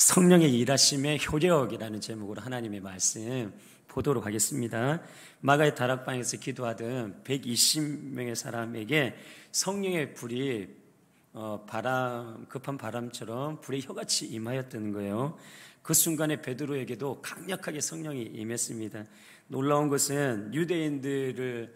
성령의 일하심의 효력이라는 제목으로 하나님의 말씀 보도록 하겠습니다. 마가의 다락방에서 기도하던 120명의 사람에게 성령의 불이 급한 바람처럼 불의 혀같이 임하였던 거예요. 그 순간에 베드로에게도 강력하게 성령이 임했습니다. 놀라운 것은 유대인들을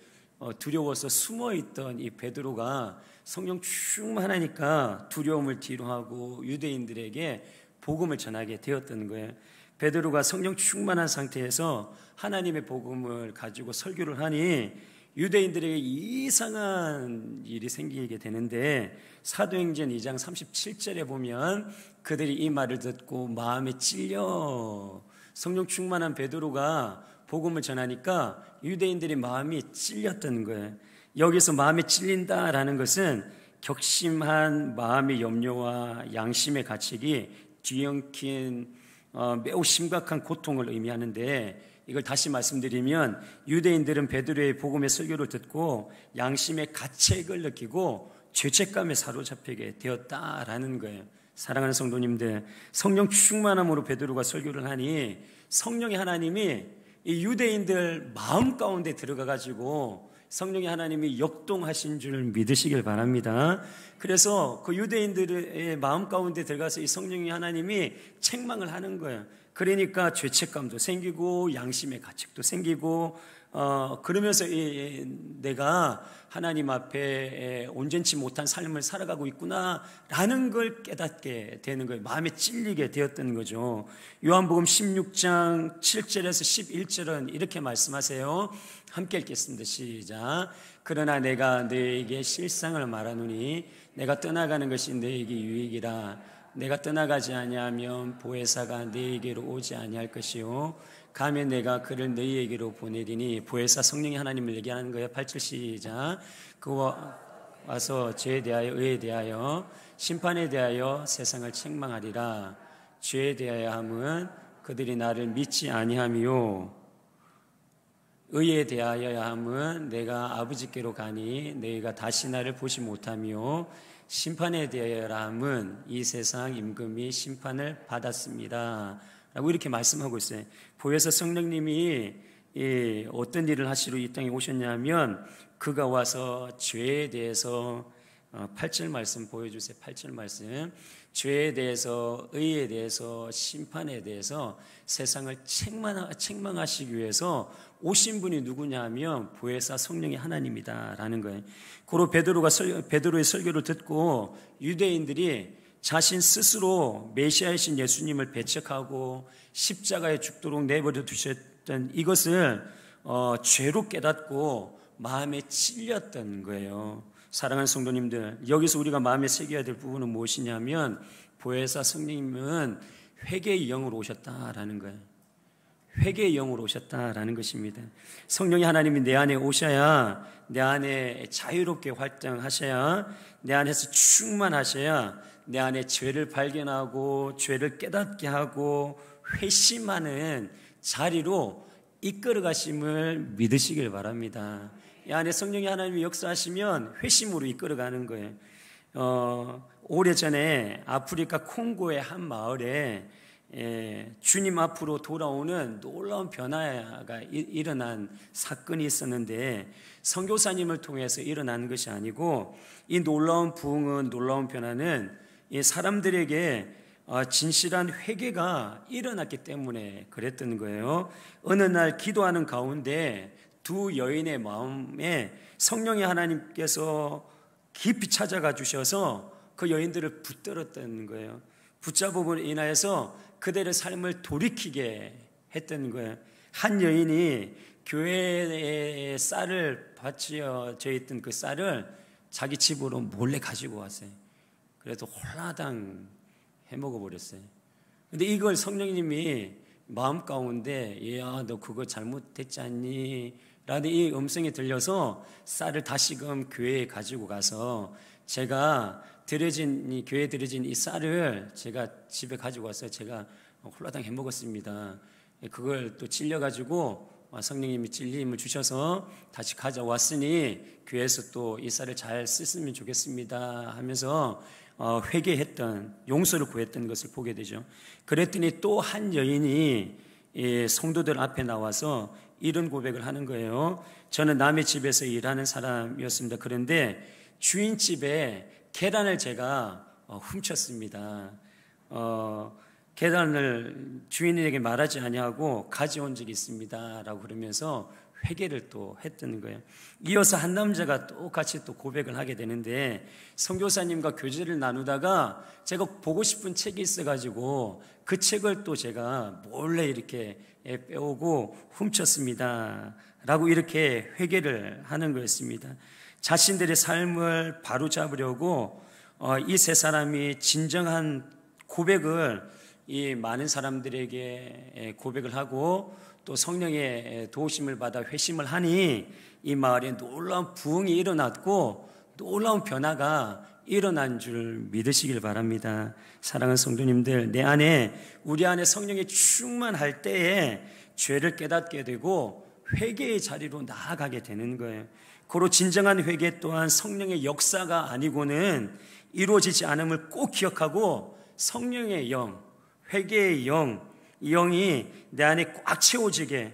두려워서 숨어있던 이 베드로가 성령 충만하니까 두려움을 뒤로하고 유대인들에게 복음을 전하게 되었던 거예요. 베드로가 성령 충만한 상태에서 하나님의 복음을 가지고 설교를 하니 유대인들에게 이상한 일이 생기게 되는데, 사도행전 2장 37절에 보면 그들이 이 말을 듣고 마음에 찔려, 성령 충만한 베드로가 복음을 전하니까 유대인들의 마음이 찔렸던 거예요. 여기서 마음에 찔린다라는 것은 격심한 마음의 염려와 양심의 가책이 뒤엉킨 매우 심각한 고통을 의미하는데, 이걸 다시 말씀드리면 유대인들은 베드로의 복음의 설교를 듣고 양심의 가책을 느끼고 죄책감에 사로잡히게 되었다라는 거예요. 사랑하는 성도님들, 성령 충만함으로 베드로가 설교를 하니 성령의 하나님이 이 유대인들 마음 가운데 들어가 가지고 성령의 하나님이 역동하신 줄 믿으시길 바랍니다. 그래서 그 유대인들의 마음 가운데 들어가서 이 성령의 하나님이 책망을 하는 거예요. 그러니까 죄책감도 생기고 양심의 가책도 생기고 그러면서 내가 하나님 앞에 온전치 못한 삶을 살아가고 있구나라는 걸 깨닫게 되는 거예요. 마음에 찔리게 되었던 거죠. 요한복음 16장 7절에서 11절은 이렇게 말씀하세요. 함께 읽겠습니다. 시작. 그러나 내가 너에게 실상을 말하노니 내가 떠나가는 것이 너에게 유익이라. 내가 떠나가지 아니하면 보혜사가 너에게로 오지 아니할 것이요 가면 내가 그를 너희에게로 보내리니. 보혜사 성령의 하나님을 얘기하는 거예요. 8절 시작. 그와 와서 죄에 대하여 의에 대하여 심판에 대하여 세상을 책망하리라. 죄에 대하여 함은 그들이 나를 믿지 아니하며, 의에 대하여 함은 내가 아버지께로 가니 너희가 다시 나를 보지 못하며, 심판에 대하여 함은 이 세상 임금이 심판을 받았습니다 라고 이렇게 말씀하고 있어요. 보혜사 성령님이 어떤 일을 하시러 이 땅에 오셨냐면, 그가 와서 죄에 대해서 8절 말씀 보여주세요. 8절 말씀. 죄에 대해서, 의에 대해서, 심판에 대해서 세상을 책망하시기 위해서 오신 분이 누구냐 하면 보혜사 성령의 하나님이다라는 거예요. 고로 베드로의 설교를 듣고 유대인들이 자신 스스로 메시아이신 예수님을 배척하고 십자가에 죽도록 내버려 두셨던 이것을 죄로 깨닫고 마음에 찔렸던 거예요. 사랑하는 성도님들, 여기서 우리가 마음에 새겨야 될 부분은 무엇이냐면, 보혜사 성령님은 회개의 영으로 오셨다라는 거예요. 회개의 영으로 오셨다라는 것입니다. 성령이 하나님이 내 안에 오셔야, 내 안에 자유롭게 활동하셔야, 내 안에서 충만하셔야 내 안에 죄를 발견하고 죄를 깨닫게 하고 회심하는 자리로 이끌어 가심을 믿으시길 바랍니다. 이 안에 성령이 하나님이 역사하시면 회심으로 이끌어가는 거예요. 오래전에 아프리카 콩고의 한 마을에 주님 앞으로 돌아오는 놀라운 변화가 일어난 사건이 있었는데, 선교사님을 통해서 일어난 것이 아니고, 이 놀라운 부흥은, 놀라운 변화는 이 사람들에게 진실한 회개가 일어났기 때문에 그랬던 거예요. 어느 날 기도하는 가운데 두 여인의 마음에 성령의 하나님께서 깊이 찾아가 주셔서 그 여인들을 붙들었던 거예요. 붙잡음으로 인하여서 그들의 삶을 돌이키게 했던 거예요. 한 여인이 교회에 쌀을 바치어져 있던 그 쌀을 자기 집으로 몰래 가지고 왔어요. 그래서 홀라당 해먹어 버렸어요. 근데 이걸 성령님이 마음 가운데, 야, 너 그거 잘못했지 않니? 라는 이 음성이 들려서 쌀을 다시금 교회에 가지고 가서, 제가 교회에 들여진 이 쌀을 제가 집에 가지고 와서 제가 홀라당 해먹었습니다. 그걸 또 찔려가지고 성령님이 찔림을 주셔서 다시 가져왔으니 교회에서 또 이 쌀을 잘 쓰시면 좋겠습니다 하면서 회개했던, 용서를 구했던 것을 보게 되죠. 그랬더니 또 한 여인이 성도들 앞에 나와서 이런 고백을 하는 거예요. 저는 남의 집에서 일하는 사람이었습니다. 그런데 주인 집에 계란을 제가 훔쳤습니다. 계란을 주인에게 말하지 아니하고 가져온 적이 있습니다 라고 그러면서 회개를 또 했던 거예요. 이어서 한 남자가 똑같이 또 고백을 하게 되는데, 선교사님과 교제를 나누다가 제가 보고 싶은 책이 있어가지고 그 책을 또 제가 몰래 이렇게 빼오고 훔쳤습니다 라고 이렇게 회개를 하는 거였습니다. 자신들의 삶을 바로잡으려고 이 세 사람이 진정한 고백을 이 많은 사람들에게 고백을 하고 또 성령의 도우심을 받아 회심을 하니 이 마을에 놀라운 부흥이 일어났고 놀라운 변화가 일어난 줄 믿으시길 바랍니다. 사랑하는 성도님들, 우리 안에 성령이 충만할 때에 죄를 깨닫게 되고 회개의 자리로 나아가게 되는 거예요. 고로 진정한 회개 또한 성령의 역사가 아니고는 이루어지지 않음을 꼭 기억하고, 성령의 영, 회개의 영, 이 영이 내 안에 꽉 채워지게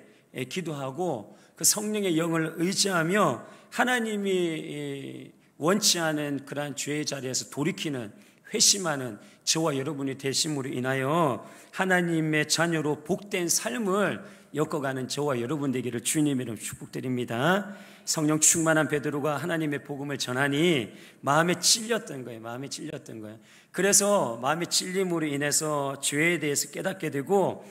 기도하고 그 성령의 영을 의지하며 하나님이 원치 않은 그러한 죄의 자리에서 돌이키는, 회심하는 저와 여러분이 되심으로 인하여 하나님의 자녀로 복된 삶을 엮어가는 저와 여러분 되기를 주님의 이름으로 축복드립니다. 성령 충만한 베드로가 하나님의 복음을 전하니 마음에 찔렸던 거예요. 그래서 마음의 찔림으로 인해서 죄에 대해서 깨닫게 되고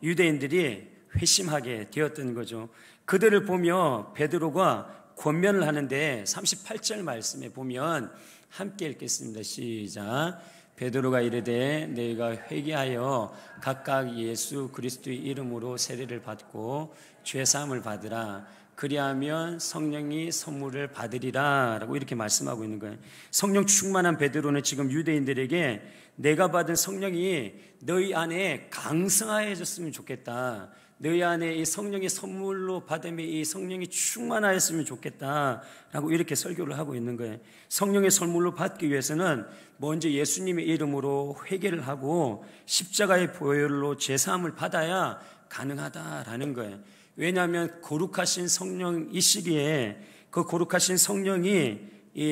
유대인들이 회심하게 되었던 거죠. 그들을 보며 베드로가 권면을 하는데 38절 말씀에 보면 함께 읽겠습니다. 시작. 베드로가 이르되 너희가 회개하여 각각 예수 그리스도의 이름으로 세례를 받고 죄 사함을 받으라. 그리하면 성령이 선물을 받으리라 라고 이렇게 말씀하고 있는 거예요. 성령 충만한 베드로는 지금 유대인들에게 내가 받은 성령이 너희 안에 강성하여졌으면 좋겠다, 너희 안에 이 성령의 선물로 받음에 이 성령이 충만하였으면 좋겠다 라고 이렇게 설교를 하고 있는 거예요. 성령의 선물로 받기 위해서는 먼저 예수님의 이름으로 회개를 하고 십자가의 보혈로 제사함을 받아야 가능하다라는 거예요. 왜냐하면 거룩하신 성령, 이 시기에 그 거룩하신 성령이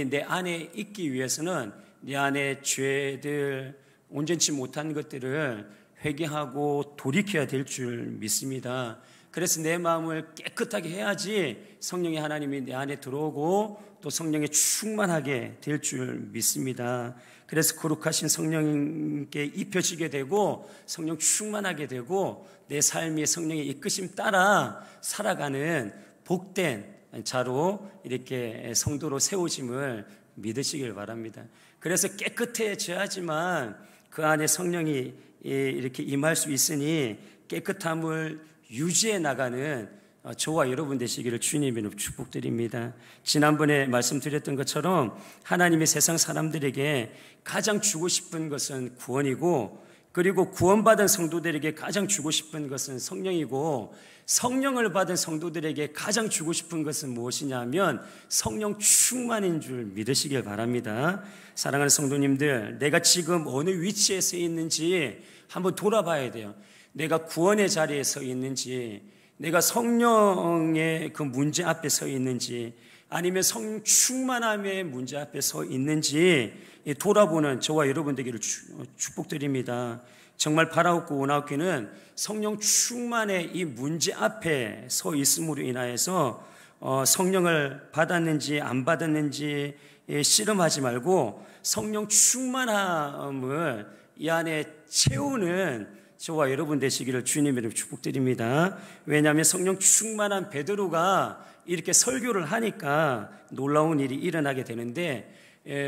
내 안에 있기 위해서는 내 안에 죄들, 온전치 못한 것들을 회개하고 돌이켜야 될 줄 믿습니다. 그래서 내 마음을 깨끗하게 해야지 성령의 하나님이 내 안에 들어오고 또 성령에 충만하게 될 줄 믿습니다. 그래서 거룩하신 성령께 입혀지게 되고 성령 충만하게 되고 내 삶이 성령의 이끄심 따라 살아가는 복된 자로 이렇게 성도로 세우심을 믿으시길 바랍니다. 그래서 깨끗해져야지만 그 안에 성령이 이렇게 임할 수 있으니 깨끗함을 유지해 나가는 저와 여러분 되시기를 주님의 축복드립니다. 지난번에 말씀드렸던 것처럼 하나님이 세상 사람들에게 가장 주고 싶은 것은 구원이고, 그리고 구원받은 성도들에게 가장 주고 싶은 것은 성령이고, 성령을 받은 성도들에게 가장 주고 싶은 것은 무엇이냐면 성령 충만인 줄 믿으시길 바랍니다. 사랑하는 성도님들, 내가 지금 어느 위치에 서 있는지 한번 돌아봐야 돼요. 내가 구원의 자리에 서 있는지, 내가 성령의 그 문제 앞에 서 있는지, 아니면 성령 충만함의 문제 앞에 서 있는지 돌아보는 저와 여러분 되기를 축복드립니다. 정말 바라옵고 원하옵기는 성령 충만의 이 문제 앞에 서 있음으로 인하여서 성령을 받았는지 안 받았는지 씨름하지 말고 성령 충만함을 이 안에 채우는 저와 여러분 되시기를 주님의 이름으로 축복드립니다. 왜냐하면 성령 충만한 베드로가 이렇게 설교를 하니까 놀라운 일이 일어나게 되는데,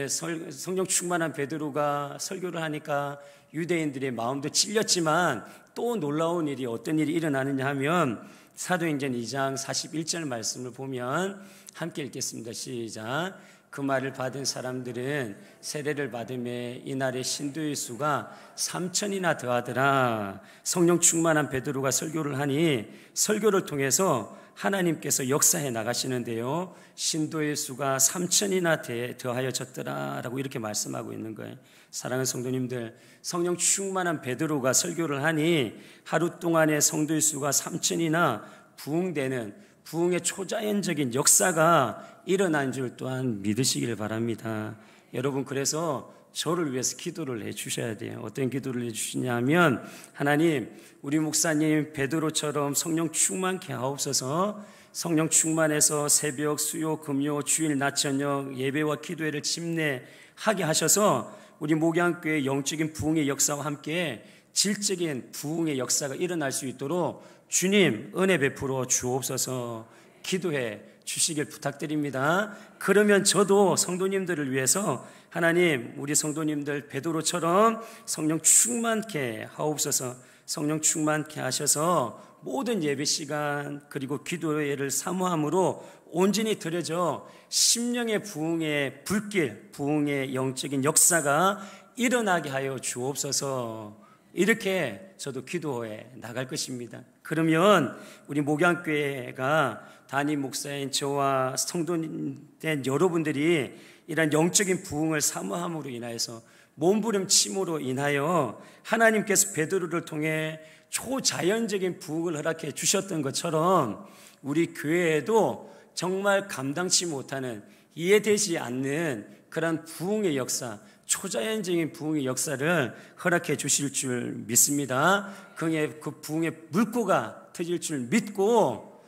성령 충만한 베드로가 설교를 하니까 유대인들의 마음도 찔렸지만 또 놀라운 일이, 어떤 일이 일어나느냐 하면 사도행전 2장 41절 말씀을 보면 함께 읽겠습니다. 시작. 그 말을 받은 사람들은 세례를 받음에 이날의 신도의 수가 3,000이나 더하더라. 성령 충만한 베드로가 설교를 하니 설교를 통해서 하나님께서 역사해 나가시는데요. 신도의 수가 3,000이나 더하여졌더라라고 이렇게 말씀하고 있는 거예요. 사랑하는 성도님들, 성령 충만한 베드로가 설교를 하니 하루 동안에 성도의 수가 3,000이나 부흥되는 부흥의 초자연적인 역사가 일어난 줄 또한 믿으시길 바랍니다. 여러분, 그래서 저를 위해서 기도를 해 주셔야 돼요. 어떤 기도를 해 주시냐면, 하나님, 우리 목사님 베드로처럼 성령 충만케 하옵소서. 성령 충만해서 새벽, 수요, 금요, 주일, 낮, 저녁 예배와 기도회를 침례하게 하셔서 우리 목양교회 영적인 부흥의 역사와 함께 질적인 부흥의 역사가 일어날 수 있도록 주님 은혜 베풀어 주옵소서. 기도해 주시길 부탁드립니다. 그러면 저도 성도님들을 위해서 하나님, 우리 성도님들 베드로처럼 성령 충만케 하옵소서. 성령 충만케 하셔서 모든 예배 시간 그리고 기도회를 사모함으로 온전히 드려져 심령의 부흥의 불길, 부흥의 영적인 역사가 일어나게 하여 주옵소서. 이렇게 저도 기도해 나갈 것입니다. 그러면 우리 목양교회가 담임 목사인 저와 성도된 여러분들이 이런 영적인 부흥을 사모함으로 인하여서 몸부림침으로 인하여 하나님께서 베드로를 통해 초자연적인 부흥을 허락해 주셨던 것처럼 우리 교회에도 정말 감당치 못하는, 이해되지 않는 그런 부흥의 역사, 초자연적인 부흥의 역사를 허락해 주실 줄 믿습니다. 그 부흥의 물꼬가 터질 줄 믿고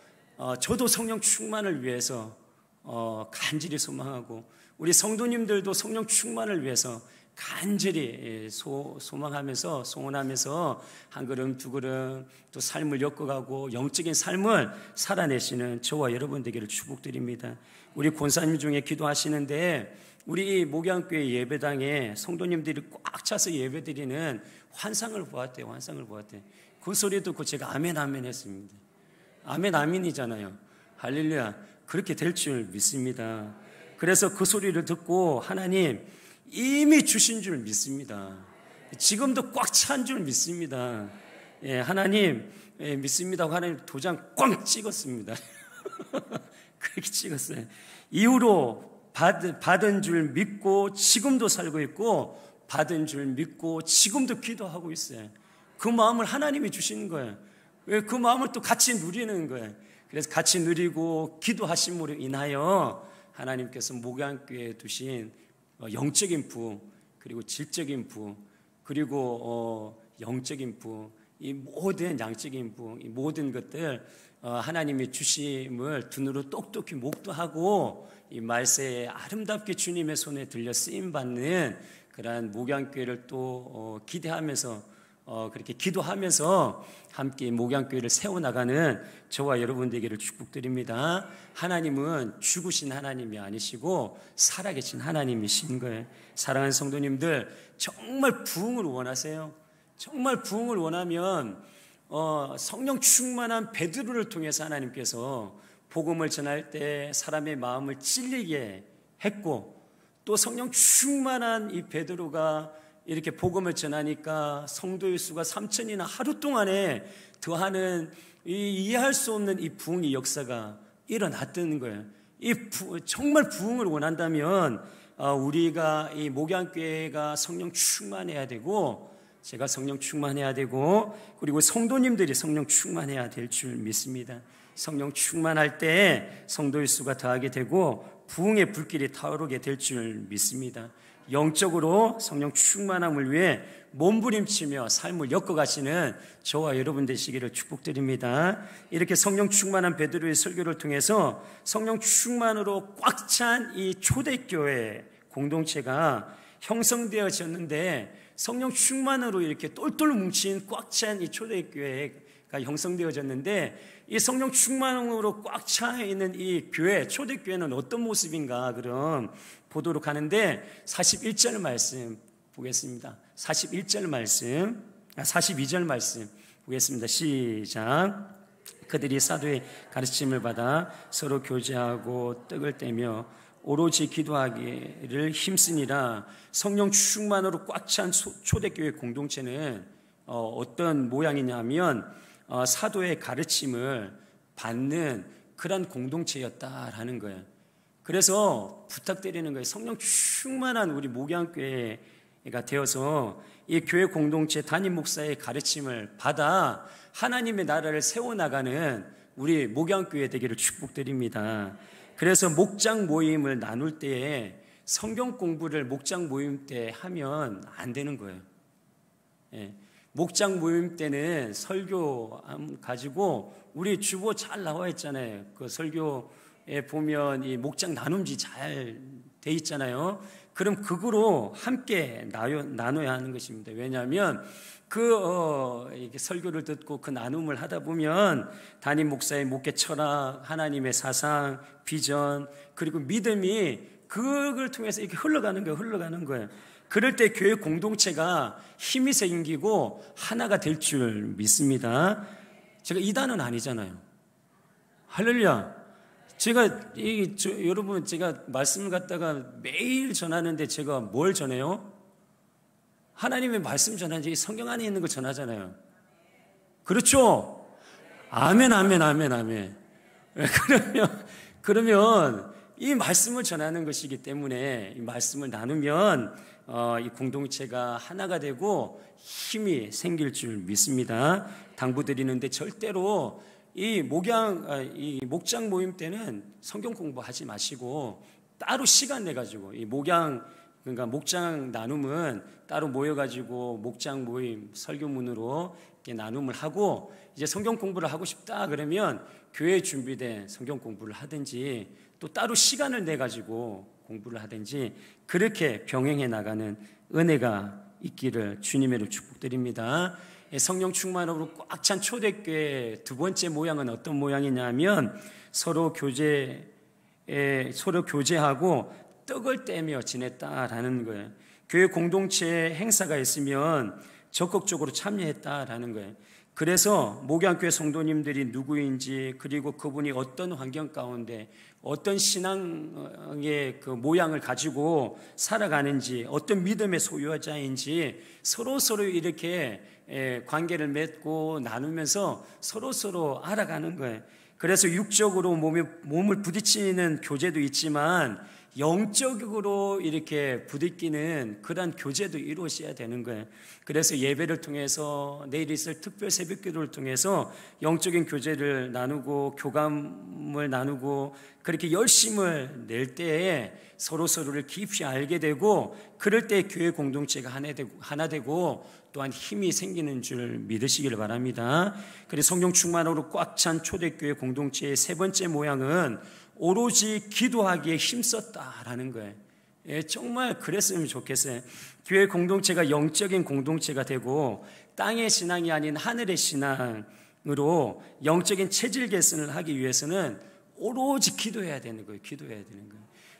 저도 성령 충만을 위해서 간절히 소망하고 우리 성도님들도 성령 충만을 위해서 간절히 소망하면서 소원하면서 한 걸음 두 걸음 또 삶을 엮어가고 영적인 삶을 살아내시는 저와 여러분 되기를 축복드립니다. 우리 권사님 중에 기도하시는데 우리 목양교회 예배당에 성도님들이 꽉 차서 예배드리는 환상을 보았대요. 환상을 보았대요. 그 소리 듣고 제가 아멘 아멘 했습니다. 아멘 아멘이잖아요. 할렐루야. 그렇게 될 줄 믿습니다. 그래서 그 소리를 듣고 하나님 이미 주신 줄 믿습니다. 지금도 꽉 찬 줄 믿습니다. 예, 하나님 믿습니다. 하나님 도장 꽝 찍었습니다. 그렇게 찍었어요. 이후로 받은 줄 믿고 지금도 살고 있고 받은 줄 믿고 지금도 기도하고 있어요. 그 마음을 하나님이 주시는 거예요. 그 마음을 또 같이 누리는 거예요. 그래서 같이 누리고 기도하심으로 인하여 하나님께서 목양교회에 두신 영적인 부흥, 그리고 질적인 부흥, 그리고 영적인 부흥, 이 모든 양적인 부흥, 이 모든 것들 하나님의 주심을 눈으로 똑똑히 목도하고 이 말세에 아름답게 주님의 손에 들려 쓰임 받는 그러한 목양교회를 또 기대하면서 그렇게 기도하면서 함께 목양교회를 세워나가는 저와 여러분 되기를 축복드립니다. 하나님은 죽으신 하나님이 아니시고 살아계신 하나님이신 거예요. 사랑하는 성도님들, 정말 부흥을 원하세요? 정말 부흥을 원하면 성령 충만한 베드로를 통해서 하나님께서 복음을 전할 때 사람의 마음을 찔리게 했고, 또 성령 충만한 이 베드로가 이렇게 복음을 전하니까 성도의 수가 3,000이나 하루 동안에 더하는 이해할 수 없는 이 부흥의 역사가 일어났다는 거예요. 정말 부흥을 원한다면 우리가 이 목양교회가 성령 충만해야 되고, 제가 성령 충만해야 되고, 그리고 성도님들이 성령 충만해야 될 줄 믿습니다. 성령 충만할 때 성도의 수가 더하게 되고 부흥의 불길이 타오르게 될 줄 믿습니다. 영적으로 성령 충만함을 위해 몸부림치며 삶을 엮어가시는 저와 여러분 되시기를 축복드립니다. 이렇게 성령 충만한 베드로의 설교를 통해서 성령 충만으로 꽉 찬 이 초대교회 공동체가 형성되어졌는데, 성령 충만으로 이렇게 똘똘 뭉친 꽉 찬 이 초대교회가 형성되어졌는데, 이 성령 충만으로 꽉 차 있는 이 교회, 초대교회는 어떤 모습인가 그럼 보도록 하는데, 41절 말씀 보겠습니다. 42절 말씀 보겠습니다. 시작. 그들이 사도의 가르침을 받아 서로 교제하고 떡을 떼며 오로지 기도하기를 힘쓰니라. 성령 충만으로 꽉 찬 초대교회 공동체는 어떤 모양이냐면 사도의 가르침을 받는 그런 공동체였다라는 거예요. 그래서 부탁드리는 거예요. 성령 충만한 우리 목양교회가 되어서 이 교회 공동체 담임 목사의 가르침을 받아 하나님의 나라를 세워나가는 우리 목양교회 되기를 축복드립니다. 그래서 목장 모임을 나눌 때에 성경 공부를 목장 모임 때 하면 안 되는 거예요. 목장 모임 때는 설교 가지고 우리 주보 잘 나와 있잖아요. 그 설교에 보면 이 목장 나눔지 잘 돼 있잖아요. 그럼 그거로 함께 나눠야 하는 것입니다. 왜냐하면 이렇게 설교를 듣고 그 나눔을 하다 보면 담임 목사의 목회 철학, 하나님의 사상, 비전, 그리고 믿음이 그걸 통해서 이렇게 흘러가는 거예요. 그럴 때 교회 공동체가 힘이 생기고 하나가 될 줄 믿습니다. 제가 이단은 아니잖아요. 할렐루야. 여러분, 제가 말씀을 갖다가 매일 전하는데 제가 뭘 전해요? 하나님의 말씀 전하지, 성경 안에 있는 거 전하잖아요. 그렇죠? 아멘. 그러면 이 말씀을 전하는 것이기 때문에 이 말씀을 나누면 이 공동체가 하나가 되고 힘이 생길 줄 믿습니다. 당부드리는데 절대로 이 목장 모임 때는 성경 공부하지 마시고 따로 시간 내가지고 그러니까 목장 나눔은 따로 모여가지고 목장 모임 설교문으로 이렇게 나눔을 하고 이제 성경 공부를 하고 싶다 그러면 교회에 준비된 성경 공부를 하든지 또 따로 시간을 내가지고 공부를 하든지 그렇게 병행해 나가는 은혜가 있기를 주님으로 축복드립니다. 성령 충만으로 꽉 찬 초대교회 두 번째 모양은 어떤 모양이냐면 서로 교제하고 떡을 떼며 지냈다라는 거예요. 교회 공동체 행사가 있으면 적극적으로 참여했다라는 거예요. 그래서 목양교회 성도님들이 누구인지 그리고 그분이 어떤 환경 가운데 어떤 신앙의 그 모양을 가지고 살아가는지 어떤 믿음의 소유자인지 서로 이렇게 관계를 맺고 나누면서 서로 알아가는 거예요. 그래서 육적으로 몸을 부딪히는 교제도 있지만 영적으로 이렇게 부딪히는 그런 교제도 이루어져야 되는 거예요. 그래서 예배를 통해서 내일 있을 특별 새벽기도를 통해서 영적인 교제를 나누고 교감을 나누고 그렇게 열심을 낼 때에 서로를 깊이 알게 되고 그럴 때 교회 공동체가 하나 되고 또한 힘이 생기는 줄 믿으시기를 바랍니다. 그래서 성령 충만으로 꽉 찬 초대교회 공동체의 세 번째 모양은 오로지 기도하기에 힘썼다라는 거예요. 정말 그랬으면 좋겠어요. 교회 공동체가 영적인 공동체가 되고 땅의 신앙이 아닌 하늘의 신앙으로 영적인 체질 개선을 하기 위해서는 오로지 기도해야 되는 거예요.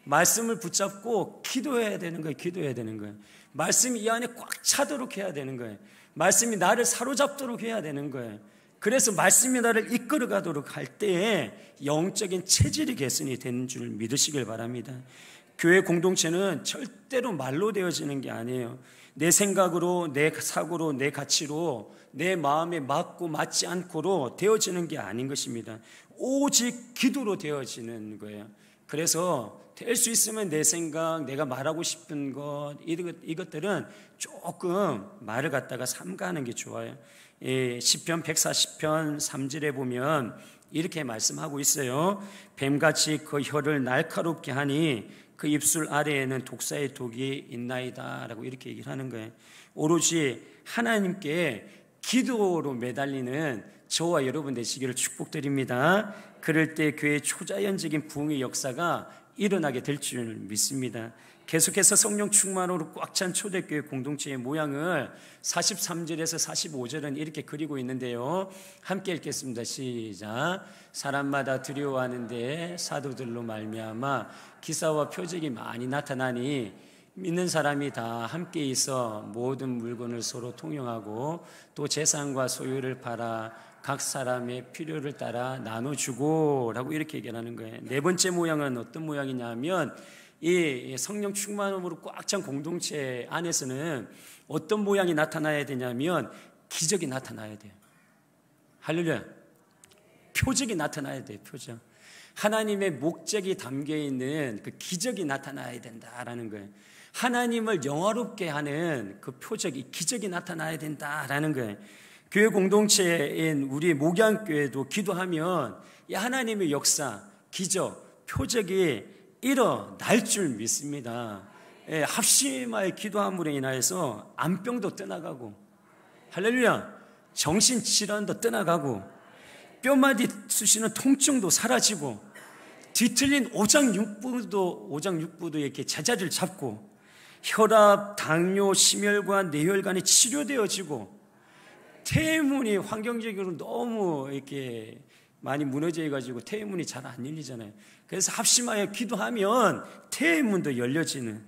말씀을 붙잡고 기도해야 되는 거예요. 말씀이 이 안에 꽉 차도록 해야 되는 거예요. 말씀이 나를 사로잡도록 해야 되는 거예요. 그래서 말씀이 나를 이끌어가도록 할 때에 영적인 체질이 개선이 되는 줄 믿으시길 바랍니다. 교회 공동체는 절대로 말로 되어지는 게 아니에요. 내 생각으로, 내 사고로, 내 가치로, 내 마음에 맞고 맞지 않고로 되어지는 게 아닌 것입니다. 오직 기도로 되어지는 거예요. 그래서 될 수 있으면 내 생각, 내가 말하고 싶은 것 이것들은 조금 말을 갖다가 삼가하는 게 좋아요. 시편 140편 3절에 보면 이렇게 말씀하고 있어요. 뱀같이 그 혀를 날카롭게 하니 그 입술 아래에는 독사의 독이 있나이다 라고 이렇게 얘기를 하는 거예요. 오로지 하나님께 기도로 매달리는 저와 여러분 되시기를 축복드립니다. 그럴 때 교회의 초자연적인 부흥의 역사가 일어나게 될 줄 믿습니다. 계속해서 성령 충만으로 꽉 찬 초대교회 공동체의 모양을 43절에서 45절은 이렇게 그리고 있는데요. 함께 읽겠습니다. 시작. 사람마다 두려워하는데 사도들로 말미암아 기사와 표적이 많이 나타나니 믿는 사람이 다 함께 있어 모든 물건을 서로 통용하고 또 재산과 소유를 팔아 각 사람의 필요를 따라 나눠주고 라고 이렇게 얘기하는 거예요. 네 번째 모양은 어떤 모양이냐면 이 성령 충만함으로 꽉 찬 공동체 안에서는 어떤 모양이 나타나야 되냐면 기적이 나타나야 돼요. 할렐루야. 표적이 나타나야 돼요. 표적. 하나님의 목적이 담겨있는 그 기적이 나타나야 된다라는 거예요. 하나님을 영화롭게 하는 그 표적이, 기적이 나타나야 된다라는 거예요. 교회 공동체인 우리 목양교회도 기도하면 이 하나님의 역사, 기적, 표적이 일어날 줄 믿습니다. 예, 합심하여 기도함으로 인하여서 암병도 떠나가고, 할렐루야, 정신질환도 떠나가고, 뼈마디 쑤시는 통증도 사라지고, 뒤틀린 오장육부도 이렇게 제자리를 잡고, 혈압, 당뇨, 심혈관, 뇌혈관이 치료되어지고, 태문이 환경적으로 너무 이렇게 많이 무너져 가지고 태문이 잘 안 열리잖아요. 그래서 합심하여 기도하면 태문도 열려지는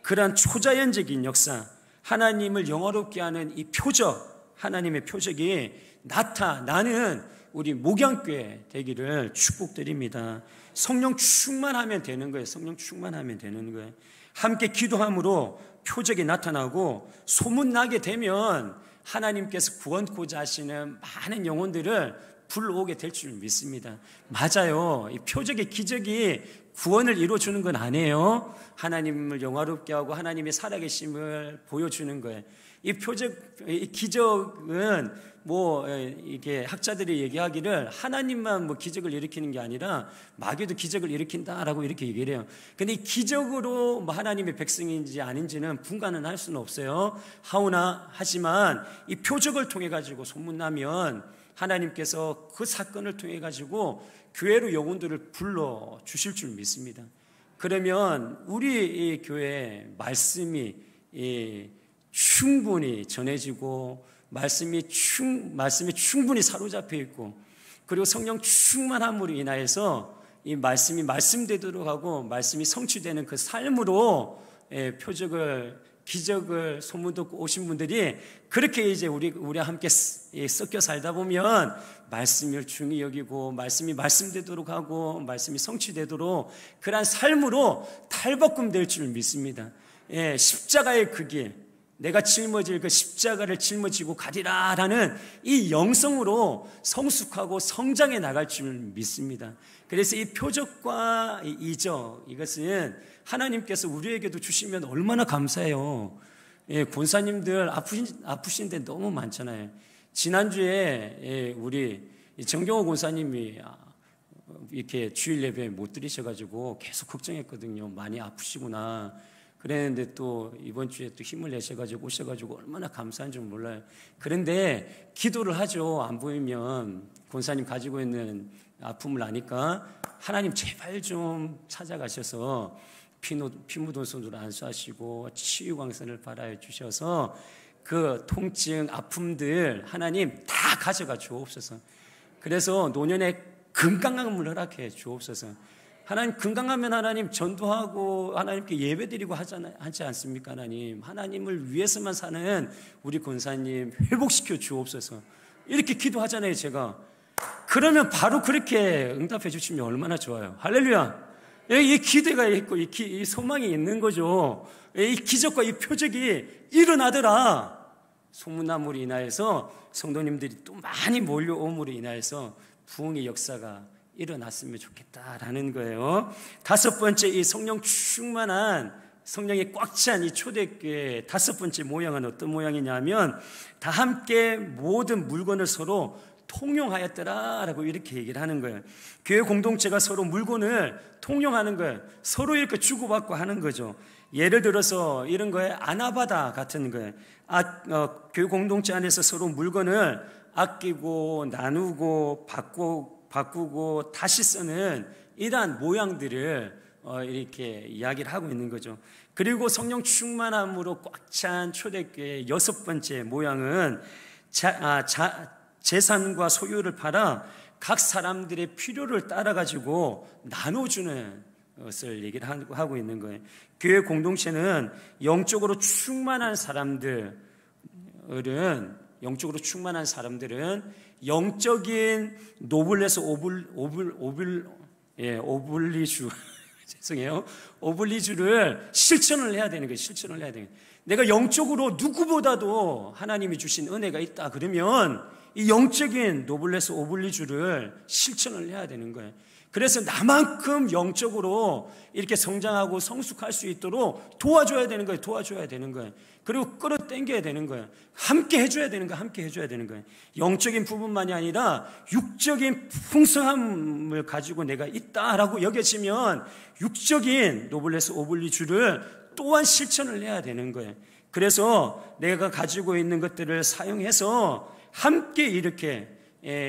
그러한 초자연적인 역사, 하나님을 영화롭게 하는 이 표적, 하나님의 표적이 나타나는 우리 목양교회 되기를 축복드립니다. 성령 충만하면 되는 거예요. 성령 충만하면 되는 거예요. 함께 기도함으로 표적이 나타나고 소문나게 되면 하나님께서 구원코자 하시는 많은 영혼들을 불러오게 될 줄 믿습니다. 맞아요. 이 표적의 기적이 구원을 이루어주는 건 아니에요. 하나님을 영화롭게 하고 하나님의 살아계심을 보여주는 거예요. 이 표적, 이 기적은 이게 학자들이 얘기하기를 하나님만 기적을 일으키는 게 아니라 마귀도 기적을 일으킨다라고 이렇게 얘기를 해요. 근데 이 기적으로 하나님의 백성인지 아닌지는 분간은 할 수는 없어요. 하지만 이 표적을 통해 가지고 소문나면 하나님께서 그 사건을 통해 가지고 교회로 영혼들을 불러 주실 줄 믿습니다. 그러면 우리 이 교회에 말씀이 충분히 전해지고 말씀이 충분히 사로잡혀 있고, 그리고 성령 충만함으로 인하여서 이 말씀이 말씀되도록 하고 말씀이 성취되는 그 삶으로 표적을, 기적을 소문 듣고 오신 분들이 그렇게 이제 우리와 함께 섞여 살다 보면 말씀을 중히 여기고 말씀이 말씀되도록 하고 말씀이 성취되도록 그러한 삶으로 탈바꿈 될 줄 믿습니다. 십자가의 그 길, 내가 짊어질 그 십자가를 짊어지고 가리라라는 이 영성으로 성숙하고 성장해 나갈 줄 믿습니다. 그래서 이 표적과 이 이적, 이것은 하나님께서 우리에게도 주시면 얼마나 감사해요. 권사님들 아프신 데 너무 많잖아요. 지난주에 우리 정경호 권사님이 이렇게 주일 예배 못 드리셔가지고 계속 걱정했거든요. 많이 아프시구나. 그랬는데 또 이번 주에 또 힘을 내셔가지고 오셔가지고 얼마나 감사한 줄 몰라요. 그런데 기도를 하죠. 안 보이면 권사님 가지고 있는 아픔을 아니까 하나님 제발 좀 찾아가셔서 피 묻은 손으로 안수하시고 치유 광선을 발하여 주셔서 그 통증, 아픔들 하나님 다 가져가 주옵소서. 그래서 노년에 건강함을 허락해 주옵소서. 하나님 건강하면 하나님 전도하고 하나님께 예배드리고 하지 않습니까? 하나님을 위해서만 사는 우리 권사님 회복시켜 주옵소서. 이렇게 기도하잖아요, 제가. 그러면 바로 그렇게 응답해 주시면 얼마나 좋아요. 할렐루야. 이 기대가 있고 이 소망이 있는 거죠. 이 기적과 이 표적이 일어나더라. 소문남으로 인하여서 성도님들이 또 많이 몰려옴으로 인하여서 부흥의 역사가 일어났으면 좋겠다라는 거예요. 다섯 번째, 이 성령 충만한, 성령이 꽉 찬 이 초대교회의 다섯 번째 모양은 어떤 모양이냐면 다 함께 모든 물건을 서로 통용하였더라라고 이렇게 얘기를 하는 거예요. 교회 공동체가 서로 물건을 통용하는 거예요. 서로 이렇게 주고받고 하는 거죠. 예를 들어서 이런 거에 아나바다 같은 거예요. 교회 공동체 안에서 서로 물건을 아끼고 나누고 바꾸고 다시 쓰는 이러한 모양들을 이렇게 이야기를 하고 있는 거죠. 그리고 성령 충만함으로 꽉 찬 초대교회의 여섯 번째 모양은 재산과 소유를 팔아 각 사람들의 필요를 따라가지고 나눠주는 것을 얘기를 하고 있는 거예요. 교회 공동체는 영적으로 충만한 사람들은 영적인 노블레스 오블리주 죄송해요. 오블리주를 실천을 해야 되는 거예요. 내가 영적으로 누구보다도 하나님이 주신 은혜가 있다 그러면 이 영적인 노블레스 오블리주를 실천을 해야 되는 거예요. 그래서 나만큼 영적으로 이렇게 성장하고 성숙할 수 있도록 도와줘야 되는 거예요. 도와줘야 되는 거예요. 그리고 끌어당겨야 되는 거예요. 함께 해줘야 되는 거예요. 함께 해줘야 되는 거예요. 영적인 부분만이 아니라 육적인 풍성함을 가지고 내가 있다라고 여겨지면 육적인 노블레스 오블리주를 또한 실천을 해야 되는 거예요. 그래서 내가 가지고 있는 것들을 사용해서 함께 이렇게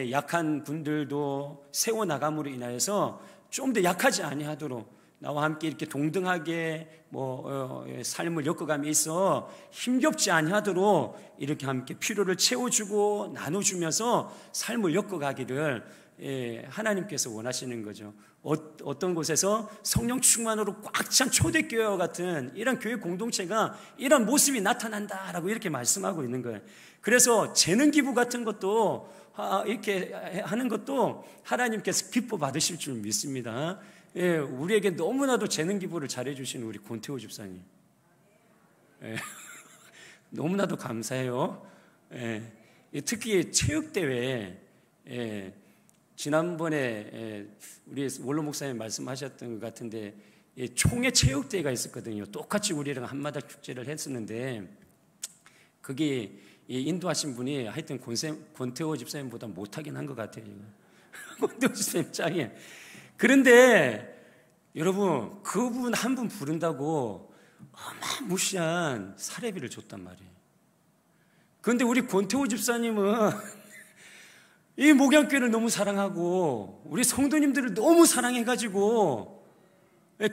약한 분들도 세워나감으로 인하여서 좀 더 약하지 아니하도록 나와 함께 이렇게 동등하게 삶을 엮어감에 있어 힘겹지 아니하도록 이렇게 함께 필요를 채워주고 나눠주면서 삶을 엮어가기를 하나님께서 원하시는 거죠. 어떤 곳에서 성령 충만으로 꽉 찬 초대교회와 같은 이런 교회 공동체가 이런 모습이 나타난다라고 이렇게 말씀하고 있는 거예요. 그래서 재능 기부 같은 것도 이렇게 하는 것도 하나님께서 기뻐 받으실 줄 믿습니다. 우리에게 너무나도 재능 기부를 잘해주신 우리 권태호 집사님, 너무나도 감사해요. 특히 체육대회, 지난번에 우리 원로 목사님 말씀하셨던 것 같은데 총회 체육대회가 있었거든요. 똑같이 우리랑 한마당 축제를 했었는데 그게 인도하신 분이 하여튼 권태호 집사님보다 못하긴 한 것 같아요. 권태호 집사님 짱이에요. 그런데 여러분 그분 한 분 부른다고 어마무시한 사례비를 줬단 말이에요. 그런데 우리 권태호 집사님은 이 목양교회를 너무 사랑하고 우리 성도님들을 너무 사랑해가지고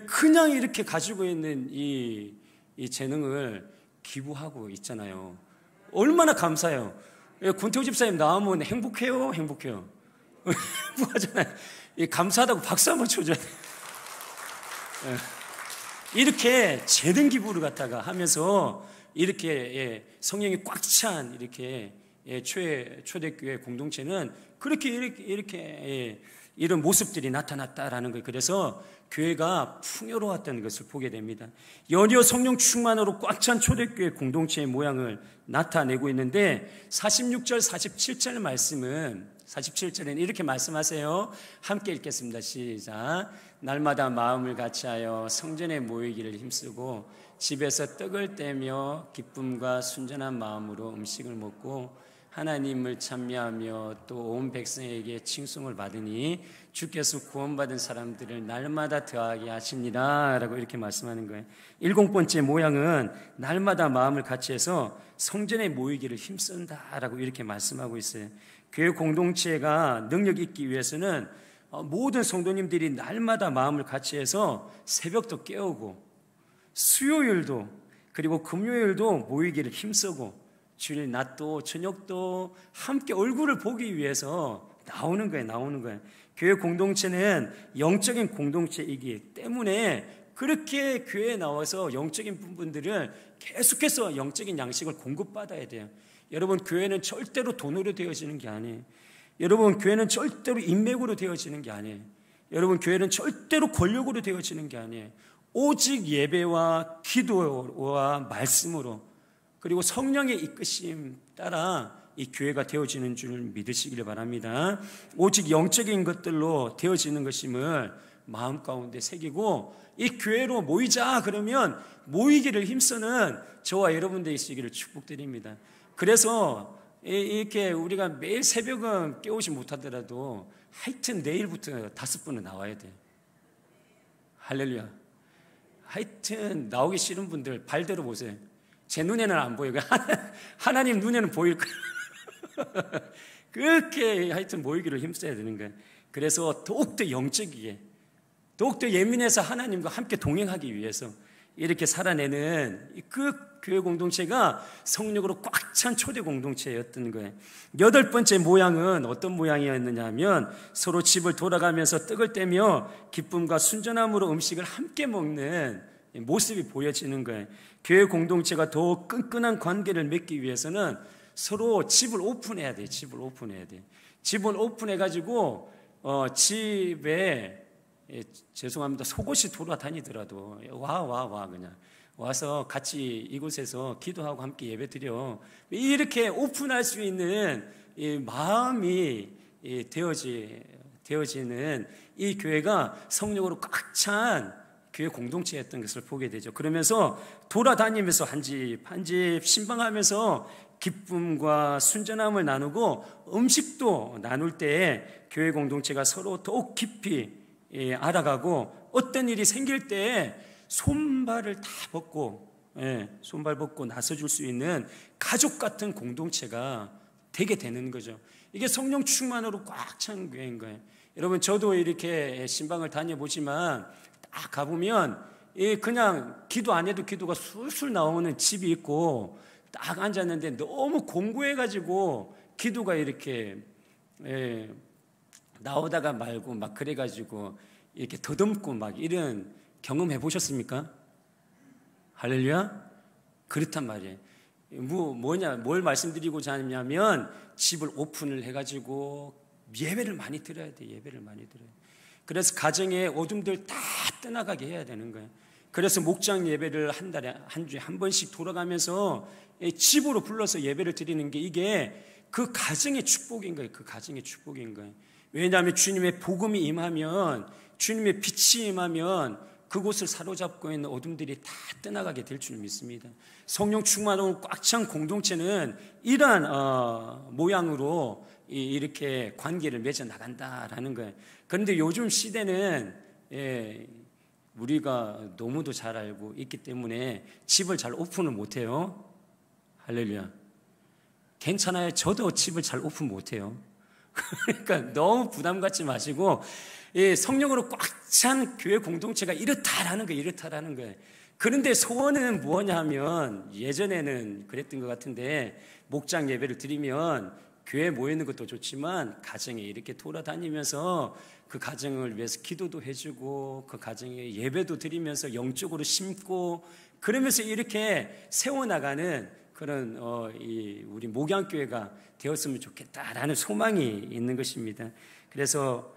그냥 이렇게 가지고 있는 이 재능을 기부하고 있잖아요. 얼마나 감사해요. 권태호 집사님 나오면 행복해요. 행복해요. 행복하잖아요. 감사하다고 박수 한번 쳐줘야 돼요. 이렇게 재능 기부를 갖다가 하면서 이렇게 성령이 꽉 찬 이렇게 초대교회 공동체는 그렇게 이렇게 이런 모습들이 나타났다라는 거예요. 그래서 교회가 풍요로웠던 것을 보게 됩니다. 연이어 성령 충만으로 꽉 찬 초대교회 공동체의 모양을 나타내고 있는데 46절 47절 말씀은 47절에는 이렇게 말씀하세요. 함께 읽겠습니다. 시작. 날마다 마음을 같이하여 성전에 모이기를 힘쓰고 집에서 떡을 떼며 기쁨과 순전한 마음으로 음식을 먹고 하나님을 찬미하며 또 온 백성에게 칭송을 받으니 주께서 구원받은 사람들을 날마다 더하게 하십니다 라고 이렇게 말씀하는 거예요. 7번째 모양은 날마다 마음을 같이해서 성전에 모이기를 힘쓴다 라고 이렇게 말씀하고 있어요. 교회 공동체가 능력 있기 위해서는 모든 성도님들이 날마다 마음을 같이해서 새벽도 깨우고 수요일도 그리고 금요일도 모이기를 힘쓰고 주일 낮도 저녁도 함께 얼굴을 보기 위해서 나오는 거예요. 교회 공동체는 영적인 공동체이기 때문에 그렇게 교회에 나와서 영적인 부분들을 계속해서 영적인 양식을 공급받아야 돼요. 여러분, 교회는 절대로 돈으로 되어지는 게 아니에요. 여러분, 교회는 절대로 인맥으로 되어지는 게 아니에요. 여러분, 교회는 절대로 권력으로 되어지는 게 아니에요. 오직 예배와 기도와 말씀으로 그리고 성령의 이끄심 따라 이 교회가 되어지는 줄 믿으시기를 바랍니다. 오직 영적인 것들로 되어지는 것임을 마음 가운데 새기고 이 교회로 모이자 그러면 모이기를 힘쓰는 저와 여러분들이 있으시기를 축복드립니다. 그래서 이렇게 우리가 매일 새벽은 깨우지 못하더라도 하여튼 내일부터 5분은 나와야 돼요. 할렐루야. 하여튼 나오기 싫은 분들 발대로 보세요. 제 눈에는 안 보여요. 하나님 눈에는 보일 거예요. 그렇게 하여튼 모이기를 힘써야 되는 거예요. 그래서 더욱더 영적이게 더욱더 예민해서 하나님과 함께 동행하기 위해서 이렇게 살아내는 그 교회 공동체가 성령으로 꽉 찬 초대 공동체였던 거예요. 8번째 모양은 어떤 모양이었느냐 하면 서로 집을 돌아가면서 떡을 떼며 기쁨과 순전함으로 음식을 함께 먹는 모습이 보여지는 거예요. 교회 공동체가 더 끈끈한 관계를 맺기 위해서는 서로 집을 오픈해야 돼요. 집을 오픈해가지고 집에 죄송합니다. 속옷이 돌아다니더라도 와 그냥 와서 같이 이곳에서 기도하고 함께 예배드려. 이렇게 오픈할 수 있는 이 마음이 되어지는 이 교회가 성령으로 꽉 찬 교회 공동체였던 것을 보게 되죠. 그러면서 돌아다니면서 한 집 한 집 신방하면서 기쁨과 순전함을 나누고 음식도 나눌 때 교회 공동체가 서로 더욱 깊이 알아가고, 어떤 일이 생길 때 손발을 다 벗고 손발 벗고 나서줄 수 있는 가족 같은 공동체가 되게 되는 거죠. 이게 성령 충만으로 꽉 찬 교회인 거예요. 여러분, 저도 이렇게 신방을 다녀보지만 딱 가보면 그냥 기도 안 해도 기도가 술술 나오는 집이 있고, 딱 앉았는데 너무 공고해가지고 기도가 이렇게 나오다가 말고 막 그래가지고 이렇게 더듬고 막 이런 경험해 보셨습니까? 할렐루야? 그렇단 말이에요. 뭘 말씀드리고자 하냐면, 집을 오픈을 해가지고 예배를 많이 드려야 돼. 예배를 많이 드려요. 그래서 가정의 어둠들 다 떠나가게 해야 되는 거예요. 그래서 목장 예배를 한 달에 한 주에 한 번씩 돌아가면서 집으로 불러서 예배를 드리는 게, 이게 그 가정의 축복인 거예요. 그 가정의 축복인 거예요. 왜냐하면 주님의 복음이 임하면, 주님의 빛이 임하면 그곳을 사로잡고 있는 어둠들이 다 떠나가게 될 줄 믿습니다. 성령 충만으로 꽉 찬 공동체는 이러한 모양으로 이렇게 관계를 맺어 나간다라는 거예요. 그런데 요즘 시대는 우리가 너무도 잘 알고 있기 때문에 집을 잘 오픈을 못해요. 할렐루야. 괜찮아요. 저도 집을 잘 오픈 못해요. 그러니까 너무 부담 갖지 마시고, 성령으로 꽉 찬 교회 공동체가 이렇다라는 거예요. 이렇다라는 거예요. 그런데 소원은 뭐냐 하면, 예전에는 그랬던 것 같은데, 목장 예배를 드리면 교회에 모이는 것도 좋지만 가정에 이렇게 돌아다니면서 그 가정을 위해서 기도도 해주고, 그 가정에 예배도 드리면서 영적으로 심고, 그러면서 이렇게 세워나가는 그런 우리 목양교회가 되었으면 좋겠다라는 소망이 있는 것입니다. 그래서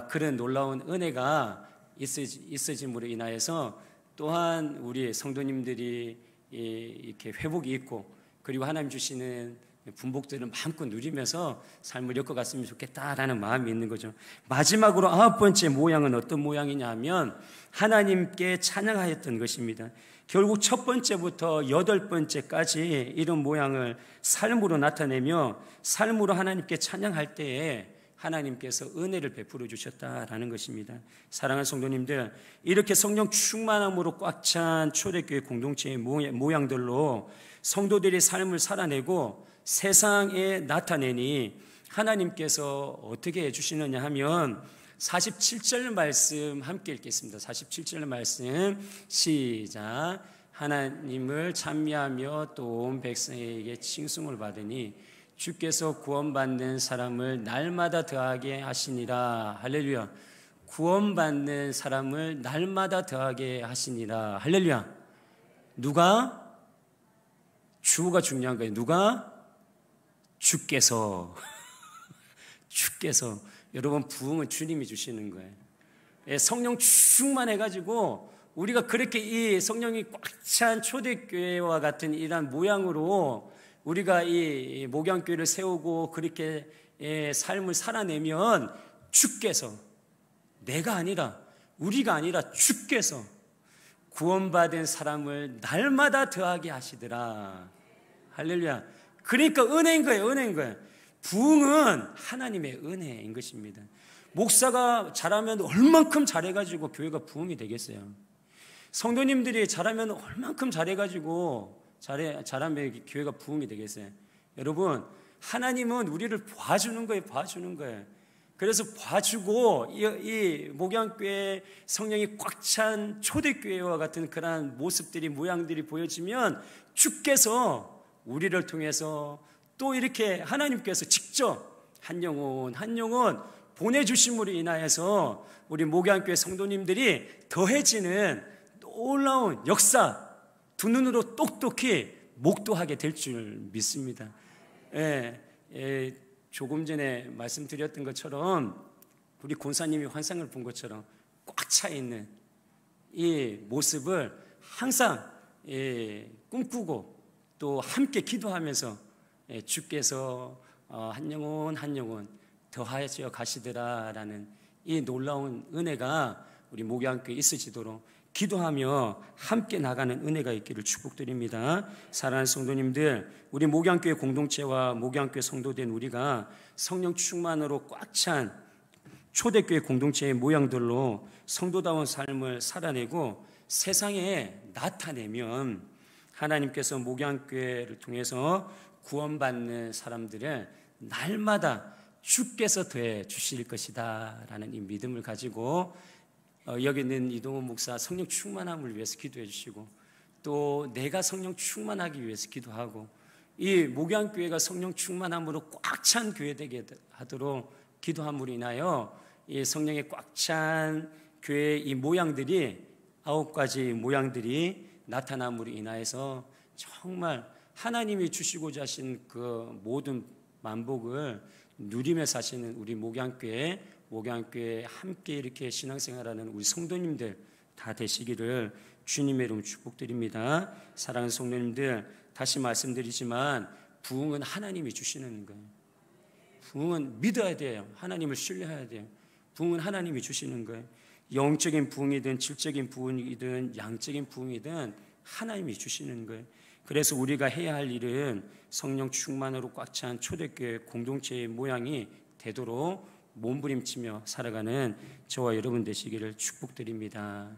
그런 놀라운 은혜가 있어짐으로 인하여서 또한 우리 성도님들이 이렇게 회복이 있고, 그리고 하나님 주시는 분복들을 마음껏 누리면서 삶을 엮어갔으면 좋겠다라는 마음이 있는 거죠. 마지막으로 9번째 모양은 어떤 모양이냐 하면, 하나님께 찬양하였던 것입니다. 결국 첫 번째부터 8번째까지 이런 모양을 삶으로 나타내며, 삶으로 하나님께 찬양할 때에 하나님께서 은혜를 베풀어 주셨다라는 것입니다. 사랑하는 성도님들, 이렇게 성령 충만함으로 꽉 찬 초대교회 공동체의 모양들로 성도들의 삶을 살아내고 세상에 나타내니, 하나님께서 어떻게 해주시느냐 하면 47절 말씀 함께 읽겠습니다. 47절 말씀 시작. 하나님을 찬미하며 또 온 백성에게 칭송을 받으니 주께서 구원받는 사람을 날마다 더하게 하시니라. 할렐루야. 구원받는 사람을 날마다 더하게 하시니라. 할렐루야. 누가? 주가 중요한 거예요. 누가? 주께서. 주께서. 여러분, 부흥은 주님이 주시는 거예요. 성령 충만해가지고 우리가 그렇게 이 성령이 꽉 찬 초대교회와 같은 이러한 모양으로 우리가 이 목양교회를 세우고 그렇게 삶을 살아내면, 주께서, 내가 아니라, 우리가 아니라 주께서 구원받은 사람을 날마다 더하게 하시더라. 할렐루야. 그러니까 은혜인 거예요. 은혜인 거예요. 부흥은 하나님의 은혜인 것입니다. 목사가 잘하면 얼만큼 잘해가지고 교회가 부흥이 되겠어요. 성도님들이 잘하면 얼만큼 잘해가지고 잘하면 교회가 부흥이 되겠어요. 여러분, 하나님은 우리를 봐주는 거예요. 봐주는 거예요. 그래서 봐주고 이 목양교회 성령이 꽉 찬 초대교회와 같은 그러한 모습들이, 모양들이 보여지면 주께서 우리를 통해서 또 이렇게 하나님께서 직접 한 영혼 한 영혼 보내주심으로 인하여서 우리 목양교회 성도님들이 더해지는 놀라운 역사, 두 눈으로 똑똑히 목도하게 될 줄 믿습니다. 조금 전에 말씀드렸던 것처럼, 우리 권사님이 환상을 본 것처럼 꽉 차 있는 이 모습을 항상 꿈꾸고 또 함께 기도하면서 주께서 한 영혼 한 영혼 더하여 가시더라라는 이 놀라운 은혜가 우리 목양교회에 있으시도록 기도하며 함께 나가는 은혜가 있기를 축복드립니다. 사랑하는 성도님들, 우리 목양교회 공동체와 목양교회 성도된 우리가 성령 충만으로 꽉 찬 초대교회 공동체의 모양들로 성도다운 삶을 살아내고 세상에 나타내면 하나님께서 목양교회를 통해서 구원받는 사람들을 날마다 주께서 더해 주실 것이다 라는 이 믿음을 가지고 여기 있는 이동훈 목사 성령 충만함을 위해서 기도해 주시고, 또 내가 성령 충만하기 위해서 기도하고, 이 목양교회가 성령 충만함으로 꽉 찬 교회 되게 하도록 기도함으로 인하여 이 성령에 꽉 찬 교회의 이 모양들이 9가지 모양들이 나타남으로 인하여서 정말 하나님이 주시고자 하신 그 모든 만복을 누리며 사시는 우리 목양교회 함께 이렇게 신앙생활하는 우리 성도님들 다 되시기를 주님의 이름으로 축복드립니다. 사랑하는 성도님들, 다시 말씀드리지만 부흥은 하나님이 주시는 거예요. 부흥은 믿어야 돼요. 하나님을 신뢰해야 돼요. 부흥은 하나님이 주시는 거예요. 영적인 부흥이든 질적인 부흥이든 양적인 부흥이든 하나님이 주시는 거예요. 그래서 우리가 해야 할 일은 성령 충만으로 꽉 찬 초대교회 공동체의 모양이 되도록 몸부림치며 살아가는 저와 여러분 되시기를 축복드립니다.